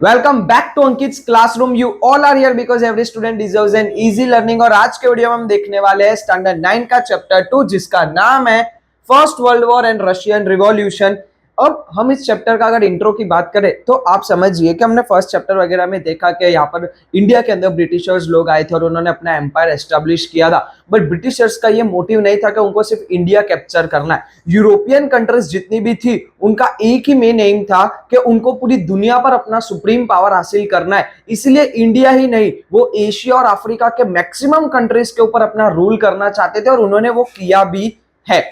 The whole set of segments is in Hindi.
Welcome back to Ankit's classroom. You all are here because every student deserves an easy learning. और आज के वीडियो में हम देखने वाले हैं स्टैंडर्ड 9 का चैप्टर 2 जिसका नाम है first world war and Russian revolution. अब हम इस चैप्टर का अगर इंट्रो की बात करें तो आप समझिए कि हमने फर्स्ट चैप्टर वगैरह में देखा कि यहाँ पर इंडिया के अंदर ब्रिटिशर्स लोग आए थे और उन्होंने अपना एम्पायर एस्टेब्लिश किया था। बट ब्रिटिशर्स का ये मोटिव नहीं था कि उनको सिर्फ इंडिया कैप्चर करना है। यूरोपियन कंट्रीज जितनी भी थी उनका एक ही मेन एम था कि उनको पूरी दुनिया पर अपना सुप्रीम पावर हासिल करना है। इसलिए इंडिया ही नहीं, वो एशिया और अफ्रीका के मैक्सिमम कंट्रीज के ऊपर अपना रूल करना चाहते थे और उन्होंने वो किया भी है।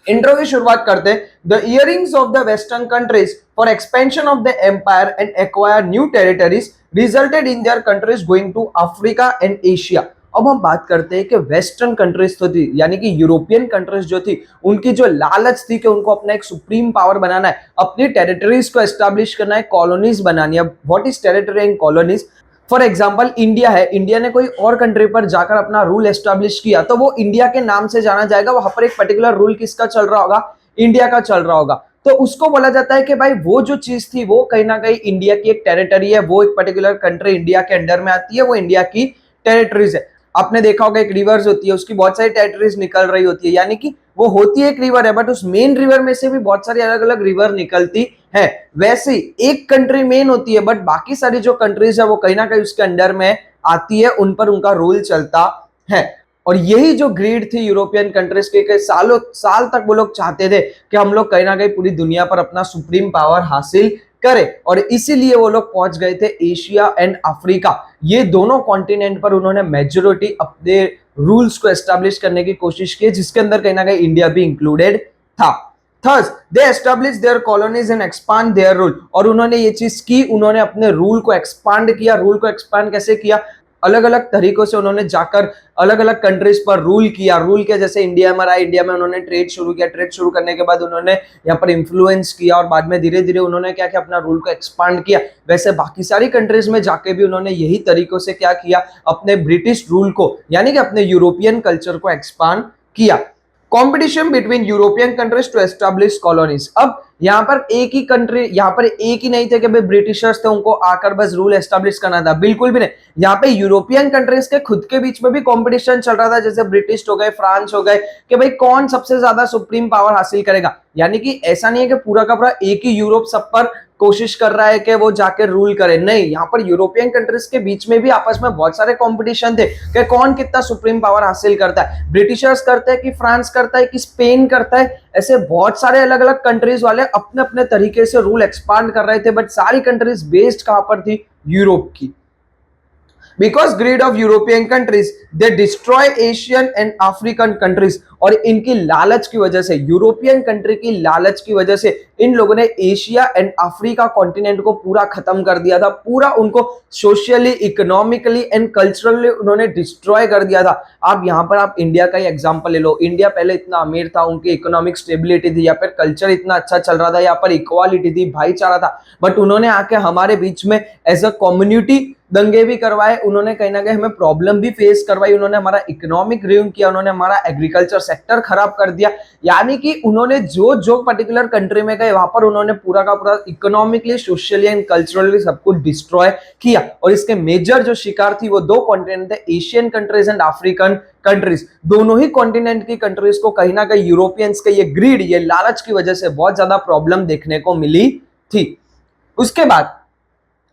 इंट्रो की शुरुआत करते हैं। The yearnings of the western countries for expansion of the empire and acquire new territories resulted in their countries going to Africa and Asia. अब हम बात करते हैं कि वेस्टर्न कंट्रीज तो थी, यानी कि यूरोपियन कंट्रीज जो थी, उनकी जो लालच थी कि उनको अपना एक सुप्रीम पावर बनाना है, अपनी टेरिटरीज को एस्टैब्लिश करना है, कॉलोनीज बनानी है। What is territory and colonies? For example India है, इंडिया ने कोई और कंट्री पर जाकर अपना रूल एस्टैब्लिश किया तो वो इंडिया के नाम से जाना जाएगा। वहां पर एक पर्टिकुलर रूल किसका चल रहा होगा? इंडिया का चल रहा होगा। तो उसको बोला जाता है कि भाई वो जो चीज थी वो कहीं ना कहीं इंडिया की एक टेरिटरी है, वो एक पर्टिकुलर कंट्री इंडिया के अंडर में आती है, वो इंडिया की टेरिटरीज है। आपने देखा होगा एक रिवर्स होती है, उसकी बहुत सारी टेरिटरीज निकल रही होती है, यानी कि वो होती है एक रिवर है बट उस मेन रिवर में से भी बहुत सारी अलग अलग रिवर निकलती है। वैसे एक कंट्री मेन होती है बट बाकी सारी जो कंट्रीज है वो कहीं ना कहीं उसके अंडर में आती है, उन पर उनका रूल चलता है। और यही जो ग्रीड थी यूरोपियन कंट्रीज के सालों साल तक वो लोग चाहते थे कि हम लोग कहीं ना कहीं पूरी दुनिया पर अपना सुप्रीम पावर हासिल करें, और इसीलिए वो लोग पहुंच गए थे एशिया एंड अफ्रीका। ये दोनों कॉन्टिनेंट पर उन्होंने मेजोरिटी अपने रूल्स को एस्टैब्लिश करने की कोशिश की, जिसके अंदर कहीं ना कहीं इंडिया भी इंक्लूडेड था। Thus, they established their colonies and expand their rule। और उन्होंने ये चीज की, उन्होंने अपने रूल को एक्सपांड किया। रूल को एक्सपांड कैसे किया? अलग अलग तरीकों से उन्होंने जाकर अलग अलग कंट्रीज पर रूल किया। रूल के जैसे इंडिया में रहा, इंडिया में उन्होंने ट्रेड शुरू किया, ट्रेड शुरू करने के बाद उन्होंने यहाँ पर इन्फ्लुएंस किया और बाद में धीरे धीरे उन्होंने क्या किया, अपना रूल को एक्सपांड किया। वैसे बाकी सारी कंट्रीज में जाके भी उन्होंने यही तरीकों से क्या किया, अपने ब्रिटिश रूल को यानी कि अपने यूरोपियन कल्चर को एक्सपांड किया। Competition between European countries to establish colonies. अब यहाँ पर एक ही कंट्री, यहाँ पर एक ही नहीं थे कि भाई ब्रिटिशर्स थे उनको आकर बस रूल एस्टैब्लिश करना था, बिल्कुल भी नहीं। यहाँ पे यूरोपियन कंट्रीज के खुद के बीच में भी कंपटीशन चल रहा था, जैसे ब्रिटिश हो गए, फ्रांस हो गए, कि भाई कौन सबसे ज्यादा सुप्रीम पावर हासिल करेगा। यानी कि ऐसा नहीं है कि पूरा का पूरा एक ही यूरोप सब पर कोशिश कर रहा है कि वो जाकर रूल करे, नहीं। यहाँ पर यूरोपियन कंट्रीज के बीच में भी आपस में बहुत सारे कंपटीशन थे कि कौन कितना सुप्रीम पावर हासिल करता है। ब्रिटिशर्स करते हैं कि फ्रांस करता है कि स्पेन करता है, ऐसे बहुत सारे अलग अलग कंट्रीज वाले अपने अपने तरीके से रूल एक्सपांड कर रहे थे, बट सारी कंट्रीज बेस्ड कहां पर थी? यूरोप की। Because greed of European countries, they destroy Asian and African countries। और इनकी लालच की वजह से, यूरोपियन कंट्री की लालच की वजह से इन लोगों ने एशिया एंड अफ्रीका कॉन्टिनेंट को पूरा खत्म कर दिया था। पूरा उनको सोशली, इकोनॉमिकली एंड कल्चरली उन्होंने डिस्ट्रॉय कर दिया था। आप यहाँ पर आप इंडिया का ही एग्जांपल ले लो। इंडिया पहले इतना अमीर था, उनकी इकोनॉमिक स्टेबिलिटी थी, या फिर कल्चर इतना अच्छा चल रहा था, यहाँ पर इक्वालिटी थी, भाईचारा था, बट उन्होंने आके हमारे बीच में एज अ कम्युनिटी दंगे भी करवाए, उन्होंने कहीं ना कहीं हमें प्रॉब्लम भी फेस करवाई, उन्होंने हमारा इकोनॉमिक रूइन किया, उन्होंने हमारा एग्रीकल्चर सेक्टर खराब कर दिया। यानी कि उन्होंने जो जो पर्टिकुलर कंट्री में गए वहां पर उन्होंने पूरा का पूरा इकोनॉमिकली, सोशली एंड कल्चरली सब कुछ डिस्ट्रॉय किया। और इसके मेजर जो शिकार थी वो दो कॉन्टिनेंट थे, Asian countries and African countries. दोनों ही कॉन्टिनेंट की कंट्रीज को कहीं ना कहीं यूरोपियंस के ये ग्रीड, ये लालच की वजह से बहुत ज्यादा प्रॉब्लम देखने को मिली थी। उसके बाद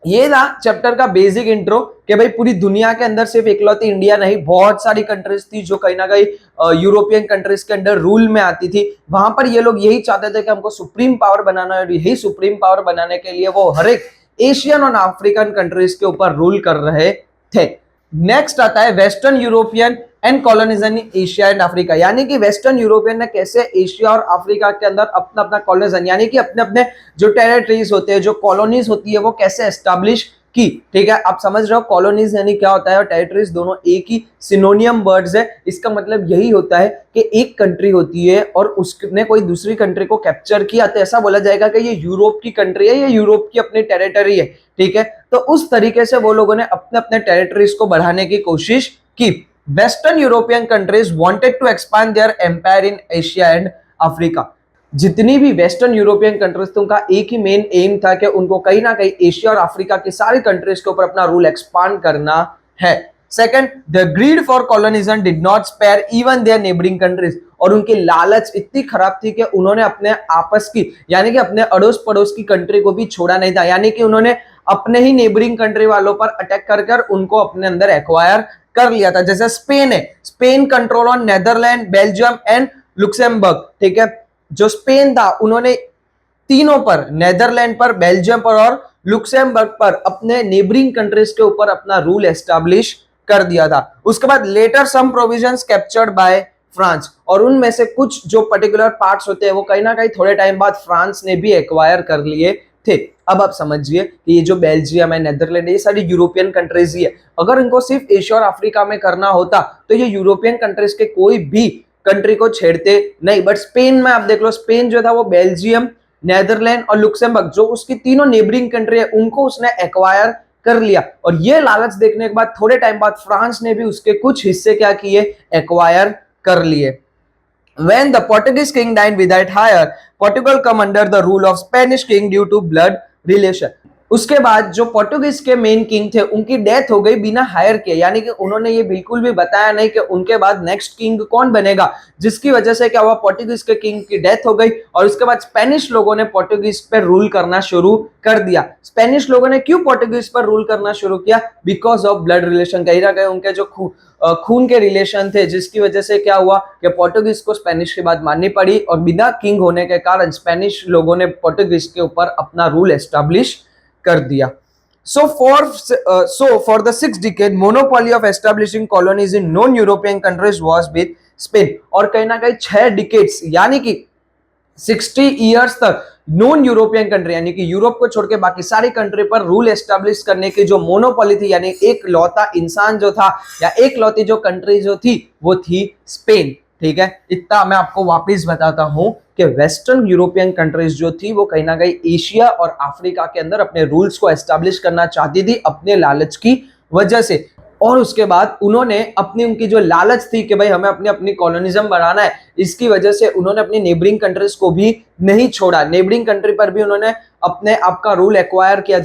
ये था चैप्टर का बेसिक इंट्रो कि भाई पूरी दुनिया के अंदर सिर्फ इकलौती इंडिया नहीं, बहुत सारी कंट्रीज थी जो कहीं ना कहीं यूरोपियन कंट्रीज के अंडर रूल में आती थी। वहां पर ये लोग यही चाहते थे कि हमको सुप्रीम पावर बनाना है, और यही सुप्रीम पावर बनाने के लिए वो हर एक एशियन और अफ्रीकन कंट्रीज के ऊपर रूल कर रहे थे। नेक्स्ट आता है western European and colonisation in Asia and Africa. यानी कि वेस्टर्न यूरोपियन ने कैसे एशिया और अफ्रीका के अंदर अपना अपना कॉलोनिजेशन, यानी कि अपने अपने जो टेरिटरीज होते हैं, जो कॉलोनीज होती है, वो कैसे एस्टैब्लिश की। ठीक है, आप समझ रहे हो कॉलोनीज यानी क्या होता है, और टेरिटरीज दोनों एक ही सिनोनियम वर्ड्स है। इसका मतलब यही होता है कि एक कंट्री होती है और उसने कोई दूसरी कंट्री को कैप्चर किया तो ऐसा बोला जाएगा कि ये यूरोप की कंट्री है, ये यूरोप की अपनी टेरिटरी है। ठीक है, तो उस तरीके से वो लोगों ने अपने अपने टेरिटरीज को बढ़ाने की कोशिश की। Western European countries wanted to expand their empire in Asia and Africa. जितनी भी वेस्टर्न यूरोपियन कंट्रीज थी उनका एक ही मेन एम था कि उनको कहीं ना कहीं एशिया और अफ्रीका की सारी कंट्रीज के ऊपर अपना रूल एक्सपांड करना है। Second, the greed for colonialism did not spare even their neighbouring countries, और उनकी लालच इतनी खराब थी कि उन्होंने अपने आपस की यानी कि अपने अड़ोस पड़ोस की कंट्री को भी छोड़ा नहीं था, यानी कि उन्होंने अपने ही नेबरिंग कंट्री वालों पर अटैक कर कर उनको अपने अंदर एक्वायर कर लिया था। जैसे स्पेन है, Spain control on Netherland, Belgium and Luxembourg, ठीक है। जो स्पेन था उन्होंने तीनों पर, नेदरलैंड पर, बेल्जियम पर और लुक्सेमबर्ग पर, अपने नेबरिंग कंट्रीज के ऊपर अपना रूल एस्टैब्लिश कर दिया था। उसके बाद later some provisions captured by France, और उनमें से कुछ जो पर्टिकुलर पार्ट्स होते हैं वो कहीं ना कहीं थोड़े टाइम बाद फ्रांस ने भी एक्वायर कर लिए थे। अब आप समझिए कि ये जो बेल्जियम है, नेदरलैंड है, ये सारी यूरोपियन कंट्रीज ही है। अगर इनको सिर्फ एशिया और अफ्रीका में करना होता तो ये यूरोपियन कंट्रीज के कोई भी कंट्री को छेड़ते नहीं। बट स्पेन में आप देख लो, स्पेन जो था वो बेल्जियम, नेदरलैंड और लुक्सेमबर्ग जो उसकी तीनों नेबरिंग कंट्री है उनको उसने एक्वायर कर लिया, और ये लालच देखने के बाद थोड़े टाइम बाद फ्रांस ने भी उसके कुछ हिस्से क्या किए, एक्वायर कर लिए। When the Portuguese king died without heir, Portugal come under the rule of Spanish king due to blood relation. उसके बाद जो पोर्टुगीज के मेन किंग थे उनकी डेथ हो गई बिना हायर के, यानी कि उन्होंने ये बिल्कुल भी बताया नहीं कि उनके बाद नेक्स्ट किंग कौन बनेगा, जिसकी वजह से क्या हुआ, पोर्टुगीज के किंग की डेथ हो गई और उसके बाद स्पेनिश लोगों ने पोर्टुगीज पर रूल करना शुरू कर दिया। स्पेनिश लोगों ने क्यों पोर्टुगीज पर रूल करना शुरू किया, बिकॉज ऑफ ब्लड रिलेशन। कहीं ना कहीं उनके जो खून के रिलेशन थे, जिसकी वजह से क्या हुआ कि पोर्टुगीज को स्पेनिश की बात माननी पड़ी, और बिना किंग होने के कारण स्पेनिश लोगों ने पोर्टुगीज के ऊपर अपना रूल एस्टैब्लिश कर दिया। So for the 6th decade, monopoly of establishing colonies in non-European countries was with Spain। और कहीं ना कहीं 6 डिकेड्स यानी कि 60 ईयर्स तक नॉन यूरोपियन कंट्री यानी कि यूरोप को छोड़ के बाकी सारी कंट्री पर रूल एस्टैब्लिश करने की जो मोनोपोली थी, यानी एक लौता इंसान जो था या एक लौती जो कंट्री जो थी वो थी स्पेन। ठीक है, इतना मैं आपको वापस बताता हूं कि वेस्टर्न यूरोपियन कंट्रीज जो थी वो कहीं ना कहीं एशिया और अफ्रीका के अंदर अपने रूल्स को एस्टैब्लिश करना चाहती थी अपने लालच की वजह से। और उसके बाद उन्होंने अपनी उनकी जो लालच थी कि भाई हमें अपनी अपनी कॉलोनिज्म बढ़ाना है, इसकी वजह से उन्होंने अपनी नेबरिंग कंट्रीज को भी नहीं छोड़ा। नेबरिंग कंट्री पर भी उन्होंने अपने आप का रूल एक्वायर किया,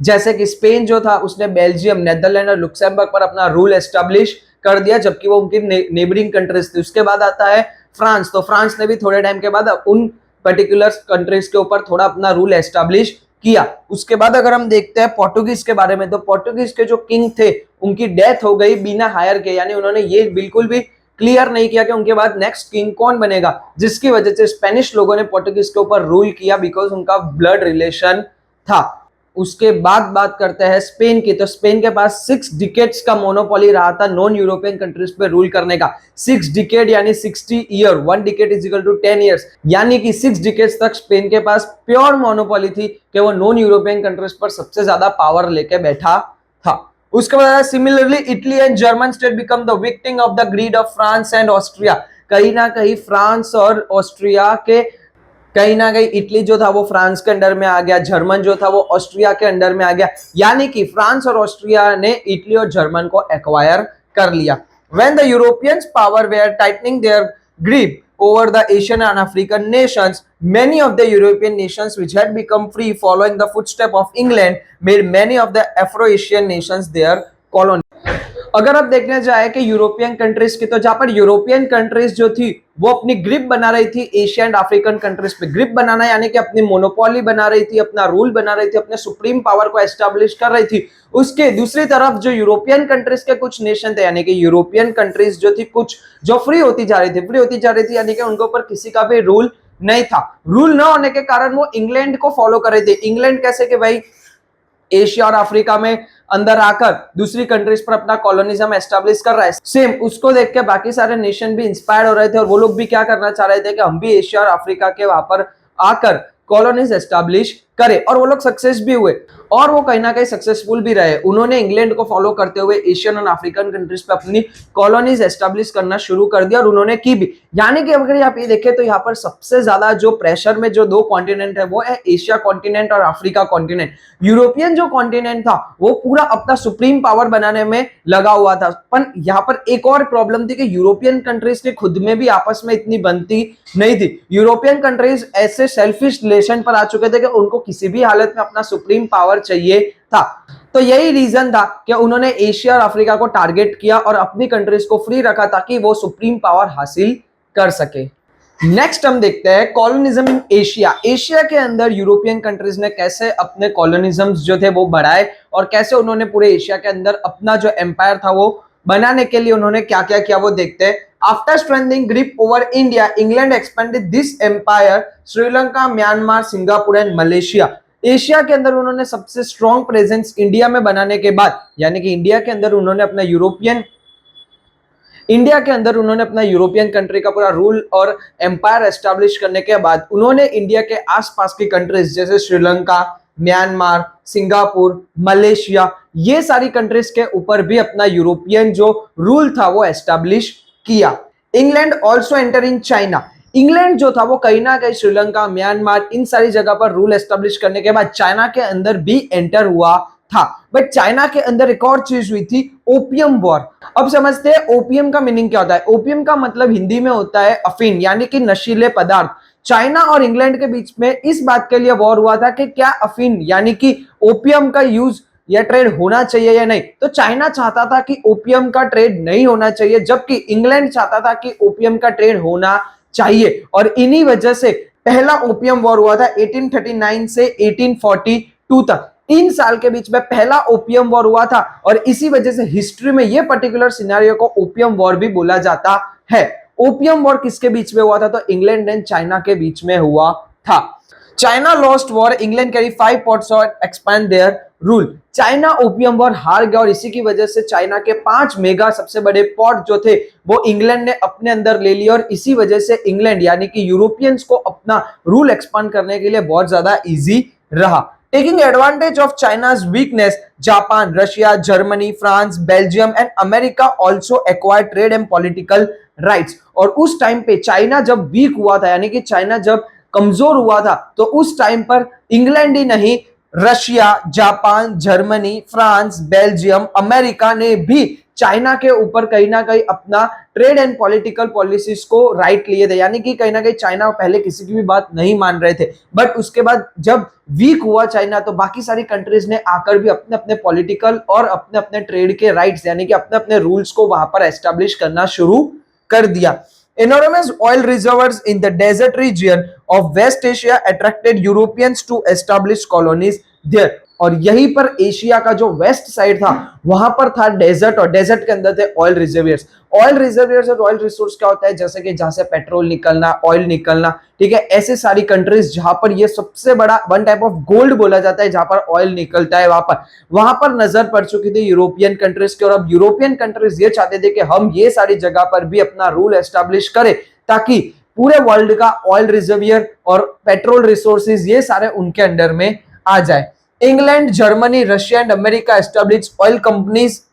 जैसे कि स्पेन जो था उसने बेल्जियम, नेदरलैंड और लुक्सेमबर्ग पर अपना रूल एस्टैब्लिश कर दिया, जबकि वो उनकी नेबरिंग कंट्रीज थी। उसके बाद आता है फ्रांस, तो फ्रांस ने भी थोड़े टाइम के बाद उन पर्टिकुलर कंट्रीज के ऊपर थोड़ा अपना रूल एस्टैब्लिश किया। उसके बाद अगर हम देखते हैं पोर्टुगीज के बारे में, तो पोर्टुगीज के जो किंग थे उनकी डेथ हो गई बिना हायर के, यानी उन्होंने ये बिल्कुल भी क्लियर नहीं किया कि उनके बाद नेक्स्ट किंग कौन बनेगा, जिसकी वजह से स्पेनिश लोगों ने पोर्टुगीज के ऊपर रूल किया बिकॉज उनका ब्लड रिलेशन था। उसके बाद बात करते हैं स्पेन की, तो स्पेन के पास 6 डिकेड्स का मोनोपोली रहा था नॉन यूरोपियन कंट्रीज पे रूल करने का। 6 डिकेड यानी 60 year, 1 decade is equal to 10 years, यानी कि 6 डिकेड्स तक स्पेन के पास प्योर मोनोपोली थी कि वो नॉन यूरोपियन कंट्रीज पर सबसे ज्यादा पावर लेके बैठा था। उसके बाद similarly Italy and German state become the victim of the greed of France and Austria. कहीं ना कहीं फ्रांस और ऑस्ट्रिया के, कहीं ना कहीं इटली जो था वो फ्रांस के अंडर में आ गया, जर्मन जो था वो ऑस्ट्रिया के अंडर में आ गया, यानी कि फ्रांस और ऑस्ट्रिया ने इटली और जर्मन को एक्वायर कर लिया। When the Europeans power were tightening their grip over the Asian and African nations, many of the European nations which had become free following the footsteps of England made many of the Afro-Asian nations their colony। अगर आप देखने जाए कि यूरोपियन कंट्रीज की, तो जहां पर यूरोपियन कंट्रीज जो थी वो अपनी ग्रिप बना रही थी एशिया एंड अफ्रीकन कंट्रीज पे। ग्रिप बनाना यानी कि अपनी मोनोपोली बना रही थी, अपना रूल बना रही थी, अपने सुप्रीम पावर को एस्टैब्लिश कर रही थी। उसके दूसरी तरफ जो यूरोपियन कंट्रीज के कुछ नेशन थे, यानी कि यूरोपियन कंट्रीज जो थी कुछ जो फ्री होती जा रही थी, यानी कि उनके ऊपर किसी का भी रूल नहीं था। रूल ना होने के कारण वो इंग्लैंड को फॉलो कर रहे थे। इंग्लैंड कैसे कि भाई एशिया और अफ्रीका में अंदर आकर दूसरी कंट्रीज पर अपना कॉलोनिज्म एस्टैब्लिश कर रहा है, सेम उसको देख के बाकी सारे नेशन भी इंस्पायर्ड हो रहे थे और वो लोग भी क्या करना चाह रहे थे कि हम भी एशिया और अफ्रीका के वहां पर आकर कॉलोनीज एस्टैब्लिश करे और वो लोग सक्सेस भी हुए और वो कहीं ना कहीं सक्सेसफुल भी रहे। उन्होंने इंग्लैंड को फॉलो करते हुए एशियन और अफ्रीकन कंट्रीज पे अपनी कॉलोनीज एस्टेब्लिश करना शुरू कर दिया और उन्होंने की भी। यानी कि अगर आप ये देखें तो यहाँ पर सबसे ज्यादा जो प्रेशर में जो दो कॉन्टिनेंट है वो है एशिया कॉन्टिनेंट और अफ्रीका कॉन्टिनेंट। यूरोपियन जो कॉन्टिनेंट था वो पूरा अपना सुप्रीम पावर बनाने में लगा हुआ था। पर यहाँ पर एक और प्रॉब्लम थी कि यूरोपियन कंट्रीज के खुद में भी आपस में इतनी बनती नहीं थी। यूरोपियन कंट्रीज ऐसे सेल्फिश रिलेशन पर आ चुके थे कि उनको किसी भी हालत में अपना सुप्रीम पावर चाहिए था। तो यही रीजन था कि उन्होंने एशिया और अफ्रीका को टारगेट किया और अपनी कंट्रीज को फ्री रखा ताकि वो सुप्रीम पावर हासिल कर सके। नेक्स्ट हम देखते हैं कॉलोनिज्म इन एशिया। एशिया के अंदर यूरोपियन कंट्रीज ने कैसे अपने कॉलोनिज्म्स जो थे वो बढ़ाए और कैसे उन्होंने पूरे एशिया के अंदर अपना जो एम्पायर था वो बनाने के लिए उन्होंने क्या क्या किया वो देखते हैं। After strengthening grip over India, England expanded this empire Sri Lanka, Myanmar, Singapore and Malaysia. Asia के अंदर उन्होंने सबसे स्ट्रॉन्ग प्रेजेंस इंडिया में बनाने के बाद, यानी कि इंडिया के अंदर उन्होंने अपना यूरोपियन कंट्री का पूरा रूल और एम्पायर एस्टैब्लिश करने के बाद उन्होंने इंडिया के आसपास की कंट्रीज जैसे श्रीलंका, म्यांमार, सिंगापुर, मलेशिया, ये सारी कंट्रीज के ऊपर भी अपना यूरोपियन जो रूल था वो एस्टैब्लिश किया। England also enter in China. England जो था वो कहीं ना कहीं श्रीलंका, म्यांमार, इन सारी जगह पर रूल एस्टैब्लिश करने के बाद चाइना के अंदर भी एंटर हुआ था। बट चाइना के अंदर एक और चीज हुई थी, ओपियम वॉर। अब समझते हैं ओपियम का मीनिंग क्या होता है। ओपियम का मतलब हिंदी में होता है अफीम, यानी कि नशीले पदार्थ। चाइना और इंग्लैंड के बीच में इस बात के लिए वॉर हुआ था कि क्या अफीम यानी कि ओपियम का यूज या ट्रेड होना चाहिए या नहीं। तो चाइना चाहता था कि ओपियम का ट्रेड नहीं होना चाहिए, जबकि इंग्लैंड चाहता था कि ओपियम का ट्रेड होना चाहिए। और इन्हीं वजह से पहला ओपियम वॉर हुआ था 1839 से 1842 तक। 3 साल के बीच में पहला ओपियम वॉर हुआ था और इसी वजह से हिस्ट्री में यह पर्टिकुलर सिनेरियो को ओपियम वॉर भी बोला जाता है। ओपियम वॉर किसके बीच में हुआ था? तो इंग्लैंड एंड चाइना के बीच में हुआ था। China lost war, England carry 5 ports और expand there rule. China opium war हार गया और इसी की वजह से चाइना के 5 मेगा सबसे बड़े पोर्ट जो थे वो इंग्लैंड ने अपने अंदर ले लिए और इसी वजह से इंग्लैंड यानी कि यूरोपियंस को अपना रूल एक्सपांड करने के लिए बहुत ज्यादा इजी रहा। Taking advantage of चाइना's weakness, Japan, Russia, Germany, France, Belgium and America also acquired trade and political rights. और उस टाइम पे चाइना जब वीक हुआ था, यानी कि चाइना जब कमजोर हुआ था, तो उस टाइम पर इंग्लैंड ही नहीं, Russia, Japan, Germany, France, Belgium, America ने भी चाइना के ऊपर कहीं ना कहीं अपना ट्रेड एंड पॉलिटिकल पॉलिसीज को राइट लिए थे। यानी कि कहीं ना कहीं चाइना पहले किसी की भी बात नहीं मान रहे थे, बट उसके बाद जब वीक हुआ चाइना तो बाकी सारी कंट्रीज ने आकर भी अपने अपने पॉलिटिकल और अपने अपने ट्रेड के राइट्स यानी कि अपने अपने रूल्स को वहां पर एस्टेब्लिश करना शुरू कर दिया। Enormous oil reservoirs in the desert region of West Asia attracted Europeans to establish colonies there। और यहीं पर एशिया का जो वेस्ट साइड था वहां पर था डेजर्ट, और डेजर्ट के अंदर थे ऑयल रिजर्वियर्स। ऑयल रिजर्वियर्स और ऑयल रिसोर्स क्या होता है? जैसे कि जहां से पेट्रोल निकलना, ऑयल निकलना, ठीक है, ऐसे सारी कंट्रीज जहां पर ये सबसे बड़ा वन टाइप ऑफ गोल्ड बोला जाता है, जहां पर ऑयल निकलता है, वहां पर नजर पड़ चुकी थी यूरोपियन कंट्रीज की। और अब यूरोपियन कंट्रीज ये चाहते थे कि हम ये सारी जगह पर भी अपना रूल एस्टैब्लिश करें ताकि पूरे वर्ल्ड का ऑयल रिजर्वियर और पेट्रोल रिसोर्सेज ये सारे उनके अंडर में आ जाए। England, Germany, Russia and America established oil companies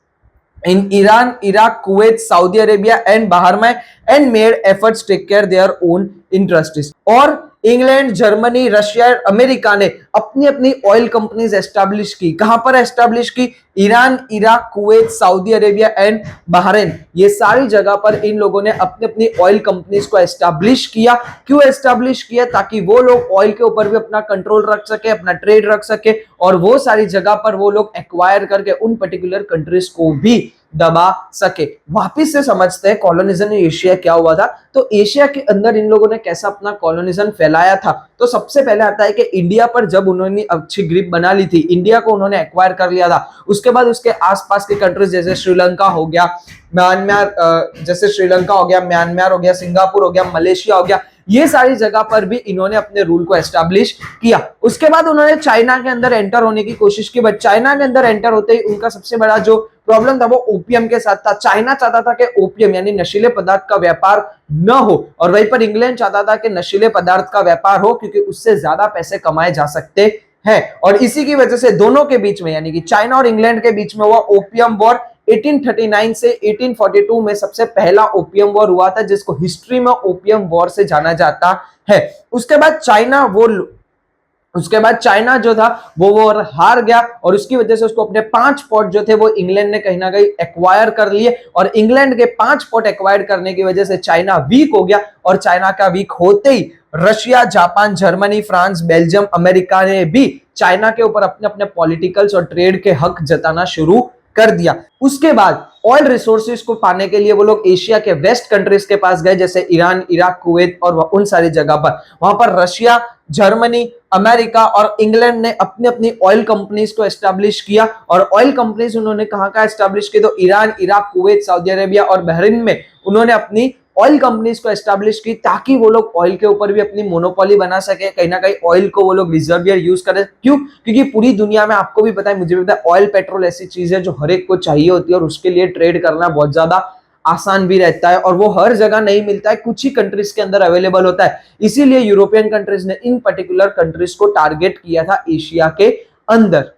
in Iran, Iraq, Kuwait, Saudi Arabia and Bahrain and made efforts to take care their own interests। और इंग्लैंड, जर्मनी, रशिया, अमेरिका ने अपनी अपनी ऑयल कंपनीज एस्टैब्लिश की। कहां पर एस्टैब्लिश की? Iran, Iraq, Kuwait, Saudi Arabia and Bahrain, ये सारी जगह पर इन लोगों ने अपनी अपनी ऑयल कंपनीज को एस्टैब्लिश किया। क्यों एस्टैब्लिश किया? ताकि वो लोग ऑयल के ऊपर भी अपना कंट्रोल रख सके, अपना ट्रेड रख सके और वो सारी जगह पर वो लोग एक्वायर करके उन पर्टिकुलर कंट्रीज को भी दबा सके। वापिस से समझते हैं कॉलोनिज्म इन एशिया क्या हुआ था। तो एशिया के अंदर इन लोगों ने कैसा अपना कॉलोनिज्म फैलाया था। तो सबसे पहले आता है कि इंडिया पर जब उन्होंने अच्छी ग्रिप बना ली थी, इंडिया को उन्होंने एक्वायर कर लिया था, उसके बाद उसके आसपास के कंट्रीज जैसे श्रीलंका हो गया, म्यांमार, म्यांमार हो गया, सिंगापुर हो गया, मलेशिया हो गया, ये सारी जगह पर भी इन्होंने अपने रूल को एस्टैब्लिश किया। उसके बाद उन्होंने चाइना के अंदर एंटर होने की कोशिश की, बट चाइना के अंदर एंटर होते ही उनका सबसे बड़ा जो प्रॉब्लम था वो ओपियम के साथ था। चाइना चाहता था कि ओपियम यानी नशीले पदार्थ का व्यापार न हो, और वहीं पर इंग्लैंड चाहता था कि नशीले पदार्थ का व्यापार हो क्योंकि उससे ज्यादा पैसे कमाए जा सकते है। और इसी की वजह से दोनों के बीच में यानी कि चाइना और इंग्लैंड के बीच में हुआ ओपियम वॉर 1839 से 1842 में सबसे पहला ओपियम वॉर हुआ था, जिसको हिस्ट्री में ओपियम वॉर से जाना जाता है। उसके बाद चाइना जो था वो वॉर हार गया और उसकी वजह से उसको अपने 5 पोर्ट जो थे वो इंग्लैंड ने कहीं ना कहीं एक्वायर कर लिए और इंग्लैंड के 5 पोर्ट एक्वायर करने की वजह से चाइना वीक हो गया और चाइना का वीक होते ही Russia, Japan, Germany, France, Belgium, America ने भी चाइना के ऊपर अपने अपने पॉलिटिकल्स और ट्रेड के हक जताना शुरू कर दिया। उसके बाद ऑयल रिसोर्सेज को पाने के लिए वो लोग एशिया के वेस्ट कंट्रीज के पास गए, जैसे ईरान, इराक, कुवैत और उन सारी जगह पर। वहां पर रशिया, जर्मनी, अमेरिका और इंग्लैंड ने अपनी अपनी ऑयल कंपनीज को एस्टैब्लिश किया और ऑयल कंपनीज उन्होंने कहां कहां एस्टैब्लिश की, तो Iran, Iraq, Kuwait, Saudi Arabia और बहरीन में उन्होंने अपनी ऑयल कंपनीज को एस्टैब्लिश की ताकि वो लोग ऑयल के ऊपर भी अपनी मोनोपोली बना सके, कहीं ना कहीं ऑयल को वो लोग रिजर्वियर यूज करें। क्यों? क्योंकि पूरी दुनिया में आपको भी पता है, मुझे भी पता है, ऑयल पेट्रोल ऐसी चीज है जो हर एक को चाहिए होती है और उसके लिए ट्रेड करना बहुत ज्यादा आसान भी रहता है और वो हर जगह नहीं मिलता है, कुछ ही कंट्रीज के अंदर अवेलेबल होता है। इसीलिए यूरोपियन कंट्रीज ने इन पर्टिकुलर कंट्रीज को टारगेट किया था एशिया के अंदर।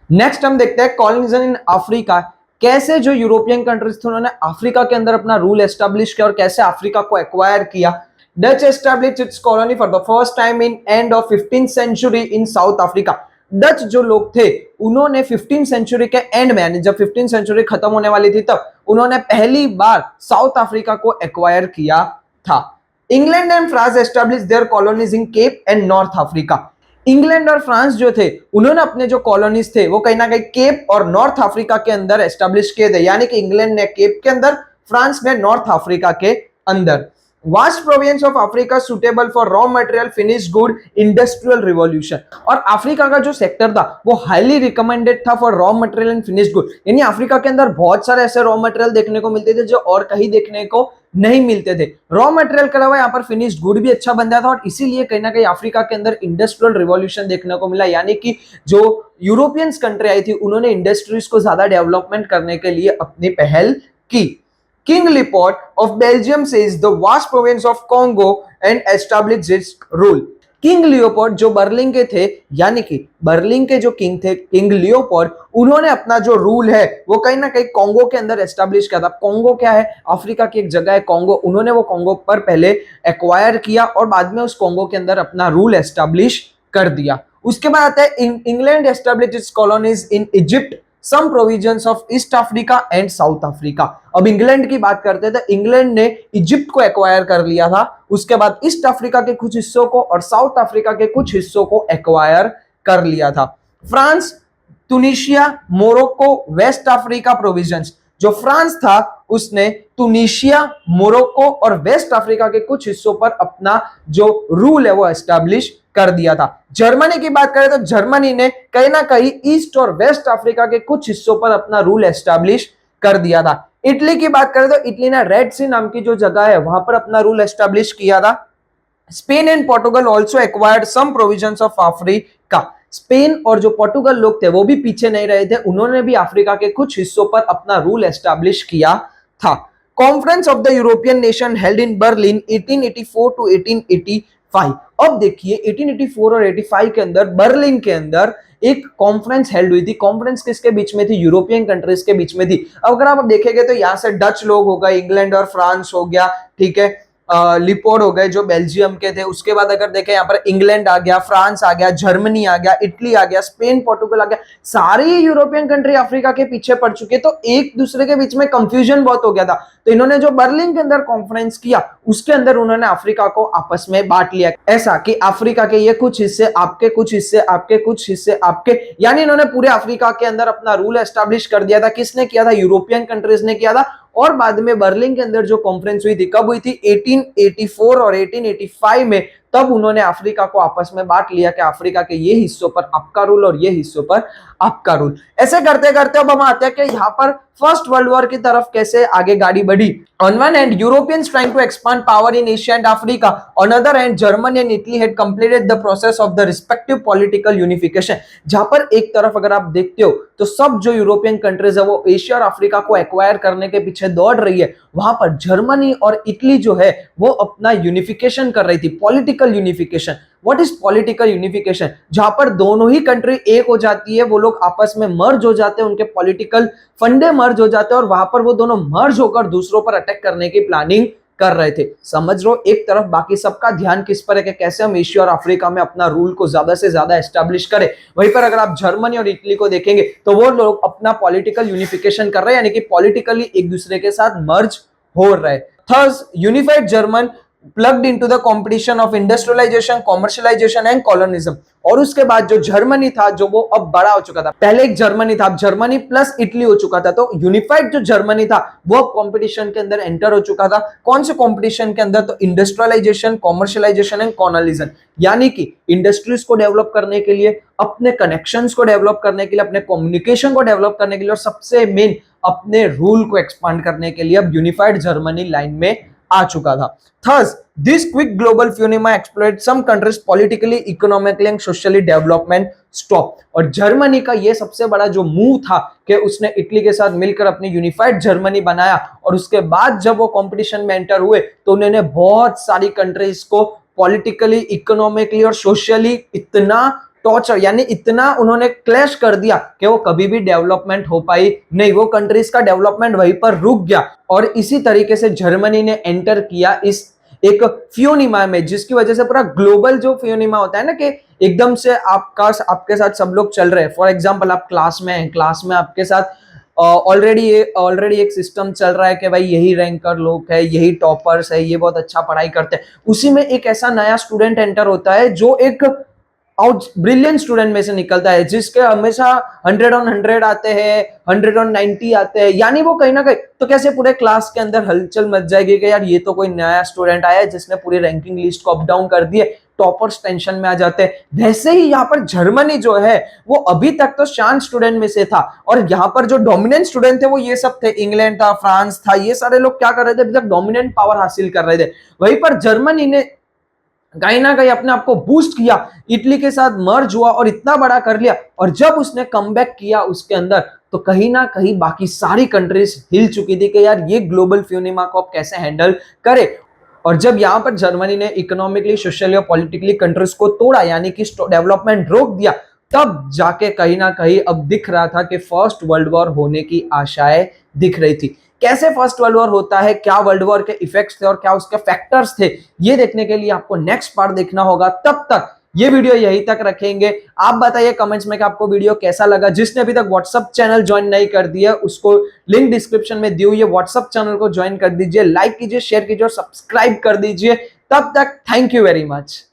नेक्स्ट हम देखते हैं कॉलोनिज्म इन अफ्रीका। कैसे जो यूरोपियन कंट्रीज थे उन्होंने अफ्रीका के अंदर अपना रूल एस्टैब्लिश किया और कैसे अफ्रीका को एक्वायर किया। Dutch established its colony for the first time in end of 15th century in South Africa. Dutch जो लोग थे उन्होंने 15th सेंचुरी के एंड में, यानी जब 15th सेंचुरी खत्म होने वाली थी तब उन्होंने पहली बार साउथ अफ्रीका को एक्वायर किया था। England and France established their colonies in Cape and North Africa. England और फ्रांस जो थे उन्होंने अपने जो कॉलोनीज थे वो कहीं ना कहीं केप और नॉर्थ अफ्रीका के अंदर एस्टैब्लिश किए थे, यानी कि इंग्लैंड ने केप के अंदर, फ्रांस ने नॉर्थ अफ्रीका के अंदर। Vast province of Africa suitable for raw material, finish good, industrial revolution. और अफ्रीका का जो सेक्टर था वो हाईली रिकमेंडेड था for raw material and finish good, यानी अफ्रीका के अंदर बहुत सारे ऐसे रॉ मटेरियल देखने को मिलते थे जो और कहीं देखने को नहीं मिलते थे। रॉ मटेरियल के अलावा यहाँ पर फिनिश्ड गुड भी अच्छा बन जाता था और इसीलिए कहीं ना कहीं अफ्रीका के अंदर इंडस्ट्रियल रिवॉल्यूशन देखने को मिला, यानी कि जो यूरोपियंस कंट्री आई थी उन्होंने इंडस्ट्रीज को ज्यादा डेवलपमेंट करने के लिए अपनी पहल की। King Leopold of Belgium seized the vast province of Congo and established its rule. King Leopold जो बर्लिन के थे, यानी कि बर्लिन के जो किंग थे किंग लियोपोल्ड, उन्होंने अपना जो रूल है वो कहीं ना कहीं कोंगो के अंदर एस्टैब्लिश किया था। कोंगो क्या है? अफ्रीका की एक जगह है कोंगो। उन्होंने वो कोंगो पर पहले एक्वायर किया और बाद में उस कोंगो के अंदर अपना रूल एस्टैब्लिश कर दिया। उसके बाद आता है England established its colonies in Egypt, some provisions of East Africa and South Africa. अब इंग्लैंड की बात करते हैं तो इंग्लैंड ने इजिप्ट को एक्वायर कर लिया था, उसके बाद ईस्ट अफ्रीका के कुछ हिस्सों को और साउथ अफ्रीका के कुछ हिस्सों को एक्वायर कर लिया था। France, Tunisia, Morocco, West Africa provisions. जो फ्रांस था उसने तुनिशिया, मोरक्को और वेस्ट अफ्रीका के कुछ हिस्सों पर अपना जो रूल है वो एस्टैब्लिश कर दिया था। जर्मनी की बात करें तो जर्मनी ने कहीं ना कहीं ईस्ट और वेस्ट अफ्रीका के कुछ हिस्सों पर अपना रूल एस्टैब्लिश कर दिया था। इटली की बात करें तो इटली ने रेड सी नाम की जो जगह है वहां पर अपना रूल एस्टैब्लिश किया था। Spain and Portugal also acquired some provisions of Africa. Spain और जो पोर्टुगल लोग थे वो भी पीछे नहीं रहे थे, उन्होंने भी अफ्रीका के कुछ हिस्सों पर अपना रूल एस्टैब्लिश किया था। Conference of the European nation held in Berlin 1884 to 1885। अब देखिए 1884 और 85 के अंदर बर्लिन के अंदर एक कॉन्फ्रेंस हेल्ड हुई थी। कॉन्फ्रेंस किसके बीच में थी? यूरोपियन कंट्रीज के बीच में थी। अब अगर आप देखेंगे तो यहां से डच लोग हो गए, इंग्लैंड और फ्रांस हो गया, ठीक है, लिपोर्ड हो गए जो बेल्जियम के थे। उसके बाद अगर देखें यहाँ पर इंग्लैंड आ गया, फ्रांस आ गया, जर्मनी आ गया, इटली आ गया, स्पेन, पोर्टुगल आ गया। सारी यूरोपियन कंट्री अफ्रीका के पीछे पड़ चुके, तो एक दूसरे के बीच में कंफ्यूजन बहुत हो गया था। तो इन्होंने जो बर्लिन के अंदर कॉन्फ्रेंस किया उसके अंदर उन्होंने अफ्रीका को आपस में बांट लिया, ऐसा कि अफ्रीका के ये कुछ हिस्से आपके, कुछ हिस्से आपके, कुछ हिस्से आपके, यानी इन्होंने पूरे अफ्रीका के अंदर अपना रूल एस्टैब्लिश कर दिया था। किसने किया था? यूरोपियन कंट्रीज ने किया था। और बाद में बर्लिन के अंदर जो कॉन्फ्रेंस हुई थी, कब हुई थी? 1884 और 1885 में। तब उन्होंने अफ्रीका को आपस में बांट लिया कि अफ्रीका के ये हिस्सों पर आपका रूल और ये हिस्सों पर आपका रूल। ऐसे करते करते अब हम आते हैं कि यहाँ पर फर्स्ट वर्ल्ड वॉर की तरफ कैसे आगे गाड़ी बढ़ी। On one hand Europeans trying to expand power in Asia and Africa, on other hand Germany and Italy had completed the process of the respective political unification. जहां पर एक तरफ अगर आप देखते हो तो सब जो यूरोपियन कंट्रीज है वो एशिया और अफ्रीका को एक्वायर करने के पीछे दौड़ रही है, वहां पर जर्मनी और इटली जो है वो अपना यूनिफिकेशन कर रही थी, political political unification. What is political unification? जहां पर दोनों ही कंट्री एक हो जाती है, वो लोग आपस में मर्ज हो जाते हैं, उनके पॉलिटिकल फंडे मर्ज हो जाते हैं और वहां पर वो दोनों मर्ज होकर दूसरों पर अटैक करने की प्लानिंग कर रहे थे। समझ लो, एक तरफ बाकी सबका ध्यान किस पर है कि कैसे हम एशिया और अफ्रीका में अपना रूल को ज्यादा से ज्यादा एस्टेब्लिश करें। वहीं पर अगर आप जर्मनी और इटली को देखेंगे तो वो लोग अपना पॉलिटिकल यूनिफिकेशन कर रहे हैं, यानी कि पॉलिटिकली एक दूसरे के साथ मर्ज हो रहे। Thus unified German plugged into the competition of industrialisation, commercialisation and colonialism. और उसके बाद जो जर्मनी था, जो वो अब बड़ा हो चुका था, पहले एक जर्मनी था, अब जर्मनी प्लस इटली हो चुका था, तो यूनिफाइड जो जर्मनी था वो अब कंपटीशन के अंदर एंटर हो चुका था। कौन से कंपटीशन के अंदर? तो इंडस्ट्रियलाइजेशन, कॉमर्शियलाइजेशन एंड कॉलोनिज्म, यानी कि इंडस्ट्रीज को डेवलप करने के लिए, अपने कनेक्शंस को डेवलप करने के लिए, अपने कम्युनिकेशन को डेवलप करने के लिए और सबसे मेन अपने रूल को एक्सपांड करने के लिए अब यूनिफाइड जर्मनी लाइन में आ चुका था। Thus, this quick global phenomena exploited some countries politically, economically and socially development stop। और जर्मनी का ये सबसे बड़ा जो मूव था कि उसने इटली के साथ मिलकर अपनी यूनिफाइड जर्मनी बनाया और उसके बाद जब वो कंपटीशन में एंटर हुए तो उन्होंने बहुत सारी कंट्रीज को पॉलिटिकली, इकोनॉमिकली और सोशली इतना टॉर्चर, यानी इतना उन्होंने क्लैश कर दिया कि वो कभी भी डेवलपमेंट हो पाई नहीं, वो कंट्रीज का डेवलपमेंट वहीं पर रुक गया। और इसी तरीके से जर्मनी ने एंटर किया इस एक फ्योनिमा में, जिसकी वजह से पूरा ग्लोबल जो फ्योनिमा होता है ना, कि एकदम से आपके साथ सब लोग चल रहे हैं। फॉर एग्जांपल आप क्लास में हैं, क्लास में आपके साथ ऑलरेडी एक सिस्टम चल रहा है कि भाई यही रैंकर लोग है, यही टॉपर्स है, ये बहुत अच्छा पढ़ाई करते हैं। उसी में एक ऐसा नया स्टूडेंट एंटर होता है जो एक आउट ब्रिलियंट स्टूडेंट में से निकलता है, जिसके हमेशा 100 on 100 आते हैं, 100 on 90 आते हैं, यानी वो कहीं ना कहीं तो कैसे पूरे क्लास के अंदर हलचल मच जाएगी कि यार ये तो कोई नया स्टूडेंट आया है जिसने पूरी रैंकिंग लिस्ट को अप डाउन कर दिए, टॉपर्स टेंशन में आ जाते हैं। वैसे ही यहाँ पर जर्मनी जो है वो अभी तक तो शांत स्टूडेंट में से था और यहाँ पर जो डोमिनेंट स्टूडेंट थे वो ये सब थे, इंग्लैंड था, फ्रांस था, ये सारे लोग क्या कर रहे थे, अभी तक डोमिनेंट पावर हासिल कर रहे थे। वहीं पर जर्मनी ने कहीं ना कहीं अपने आप को बूस्ट किया, इटली के साथ मर्ज हुआ और इतना बड़ा कर लिया, और जब उसने कमबैक किया उसके अंदर तो कहीं ना कहीं बाकी सारी कंट्रीज हिल चुकी थी कि यार ये ग्लोबल फ्यूनिमा को अब कैसे हैंडल करे। और जब यहाँ पर जर्मनी ने इकोनॉमिकली, सोशली और पॉलिटिकली कंट्रीज को तोड़ा, यानी कि डेवलपमेंट रोक दिया, तब जाके कहीं ना कहीं अब दिख रहा था कि फर्स्ट वर्ल्ड वॉर होने की आशाएं दिख रही थी। कैसे फर्स्ट वर्ल्ड वॉर होता है, क्या वर्ल्ड वॉर के इफेक्ट्स थे और क्या उसके फैक्टर्स थे, ये देखने के लिए आपको नेक्स्ट पार्ट देखना होगा। तब तक ये वीडियो यहीं तक रखेंगे। आप बताइए कमेंट्स में कि आपको वीडियो कैसा लगा। जिसने अभी तक व्हाट्सएप चैनल ज्वाइन नहीं कर दिया उसको लिंक डिस्क्रिप्शन में दी हुई है, व्हाट्सएप चैनल को ज्वाइन कर दीजिए, लाइक कीजिए, शेयर कीजिए और सब्सक्राइब कर दीजिए। तब तक थैंक यू वेरी मच।